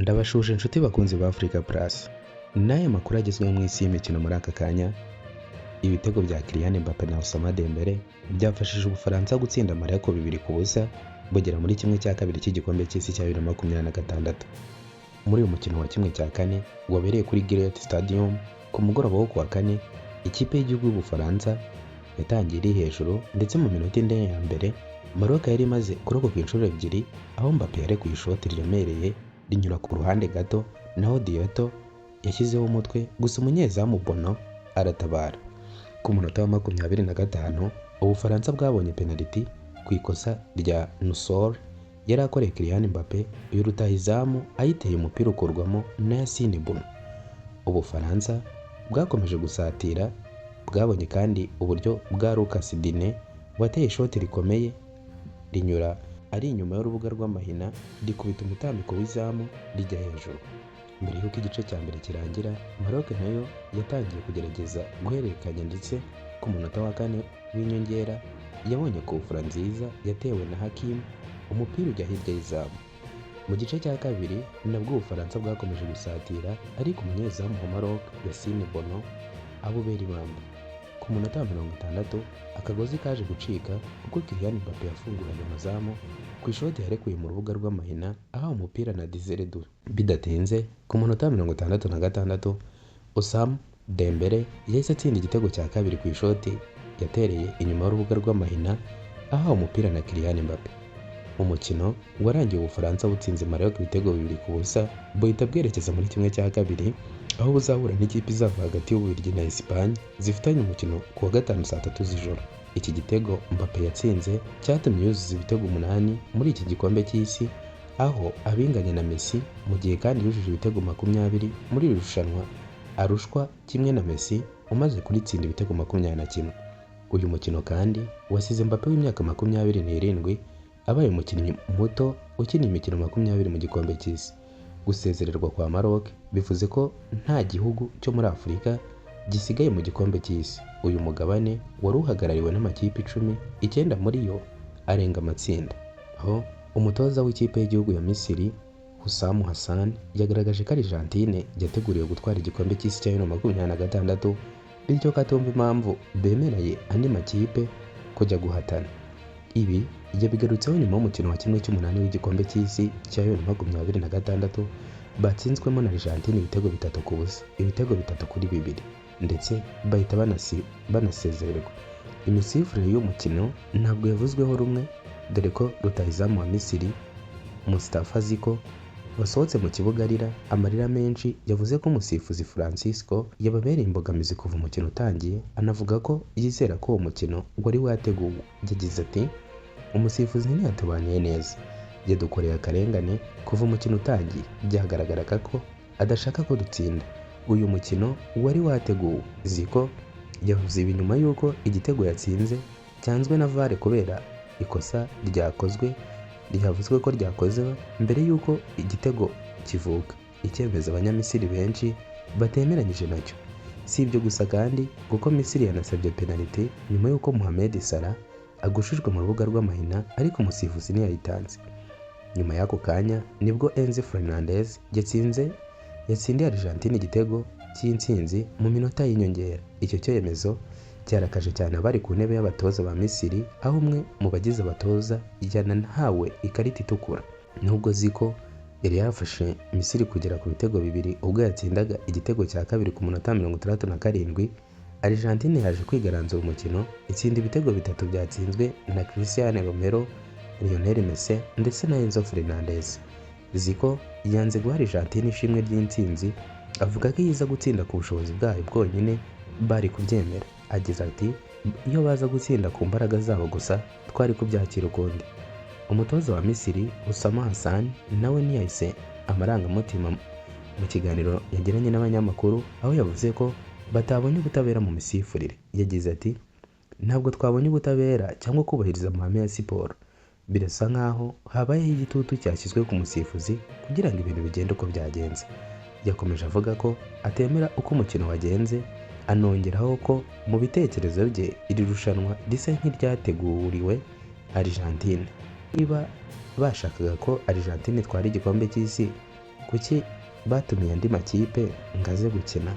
Ndabashuje inshuti bakunzi ba Africa Plus. N'aya makuru agezweho mu isi y'imikino muri aka kanya. Ibitego bya Kylian Mbappe na Ousmane Dembele byafashije Ubufaransa gutsinda Morocco 2-0 bugera muri kimwe cya kabiri cy'igikombe cy'isi cya 2026. Muri uyu mukino wa kimwe cya kane wabereye kuri Gillette Stadium ku mugoroba wo kuwa kane, ikipe y'igihugu y'Ubufaransa yatangiye iri hejuru ndetse mu minota ine ya mbere Morocco yari imaze kurokoka inshuro ebyiri, aho Mbappe yarekuye ishoti riremereye rinyura ku ruhande gato, naho Diato yashyizeho umutwe gusa umunyezamu Bono aratabara. Ku munota wa 25 Ubufaransa bwabonye penalty ku ikosa rya Nusor yari akoreye Kylian Mbappe, uyu rutahizamu ayiteye umupira ukurwamo na Yassine Bounou. Ubufaransa bwakomeje gusatira, bwabonye kandi uburyo bwa Lucas Digne wateye ishoti rikomeye rinyura ari inyuma y'urubuga rw'amahina rikubita umutambiko w'izamu rijya hejuru. Mbere y'uko igice cya mbere kirangira, Morocco nayo yatangiye kugerageza guhererekanya ndetse ku munota wa kane w'inyongera yabonye kufura nziza yatewe na Hakim, umupira ujya hirya y'izamu. Mu gice cya kabiri nabwo Ubufaransa bwakomeje gusatira, ariko umunyezamu wa Morocco Yassine Bounou abubera ibamba. Ku munota wa 60 akagozi kaje gucika kuko Kylian Mbappe yafunguranye amazamu ku ishoti yarekuye mu rubuga rw'amahina aho umupira na Desire Doué. Bidatinze ku munota wa 66 Ousmane Dembele yahise atsinda igitego cya kabiri ku ishoti yatereye inyuma y'urubuga rw'amahina aho umupira na Kylian Mbappe. Umukino warangiye Ubufaransa butsinze Morocco ibitego 2-0, buhita bwerekeza muri kimwe cya kabiri aho buzahura n'ikipe izava hagati y'Ububiligi na Espagne zifitanye umukino ku wa gatanu saa 3 z'ijoro. Iki gitego Mbappe yatsinze cyatumye yuzuza ibitego 8 muri iki gikombe cy'isi, aho abinganya na Messi, mu gihe kandi yujuje ibitego 20 muri iri rushanwa arushwa kimwe na Messi umaze kuritsinda ibitego 21. Uyu mukino kandi wasize Mbappe w'imyaka 27 abaye umukinnyi muto ukina imikino 20 mu gikombe cy'isi. Gusezererwa kwa Morocco bivuze ko nta gihugu cyo muri Afurika gisigaye mu gikombe cy'isi. Uyu mugabane wari uhagarariwe n'amakipe 10, 9 muri yo arenga amatsinda. Aho umutoza w'ikipe y'igihugu ya Misiri Hussam Hassan yagaragaje ko Argentine yateguriwe gutwara igikombe cy'isi cya 2026, bityo ko atumva impamvu bemereye andi makipe kujya guhatana. Ibi yabigarutseho nyuma y'umukino wa kimwe cy'umunani w'igikombe cy'isi cya 2026 batsinzwemo na Argentine ibitego 3-0, ibitego 3-2, ndetse bahita banasezererwa. Imisifurire y'umukino ntabwo yavuzweho rumwe, dore ko rutahizamu wa Misiri Mustafa Ziko wasohotse mu kibuga arira amarira menshi yavuze ko umusifuzi Francisco yababereye imbogamizi kuva umukino utangiye, anavuga ko yizera ko uwo mukino wari wateguwe. Yagize ati, umusifuzi ntiyatubaniye neza, yadukoreye akarengane kuva umukino utangiye, byagaragaraga ko adashaka ko dutsinda. Uyu mukino wari wateguwe. Ziko yavuze ibi nyuma y'uko igitego yatsinze cyanzwe na VAR kubera ikosa ryakozwe ryavuzwe ko ryakozewe mbere y'uko igitego kivuka, icyemezo abanyamisiri benshi batemeranyije nacyo. Si ibyo gusa kandi kuko Misiri yanasabye penalty nyuma y'uko Mohamed Salah agushijwe mu rubuga rw'amahina, ariko umusifuzi ntiyayitanze. Nyuma y'ako kanya nibwo Enzo Fernandez yatsindiye Argentine igitego cy'intsinzi mu minota y'inyongera. Icyo cyemezo cyarakaje cyane abari ku ntebe y'abatoza ba Misiri, aho umwe mu bagize abatoza yanahawe ikarita itukura. Nubwo Ziko yari yafashe Misiri kugera ku bitego 2 ubwo yatsindaga igitego cya kabiri ku munota 67, Argentine yaje kwigaranzura umukino itsinda ibitego 3 byatsinzwe na Cristiano Romero, Lionel Messi ndetse na Enzo Fernandez. Ziko yanze guha Argentine ishimwe ry'intsinzi, avuga ko iza gutsinda ku bushobozi bwayo bwonyine bari kubyemera. Agize ati, iyo baza gutsinda ku mbaraga zabo gusa twari kubyakira ukundi. Umutoza wa Misiri Hussam Hassan nawe ntiyahise amarangamutima mu kiganiro yagiranye n'abanyamakuru, aho yavuze ko batabonye ubutabera mu misifurire. Yagize ati, ntabwo twabonye ubutabera cyangwa kubahiriza amahame ya siporo. Birasa nkaho habayeho igitutu cyashyizwe ku musifuzi kugira ngo ibintu bigende uko byagenze. Yakomeje avuga ko atemera uko umukino wagenze, anongeraho ko mu bitekerezo bye iri rushanwa risa nk'iryateguriwe Argentine. Niba bashakaga ko Argentine itwara igikombe cy'isi kuki batumiye andi makipe ngo aze gukina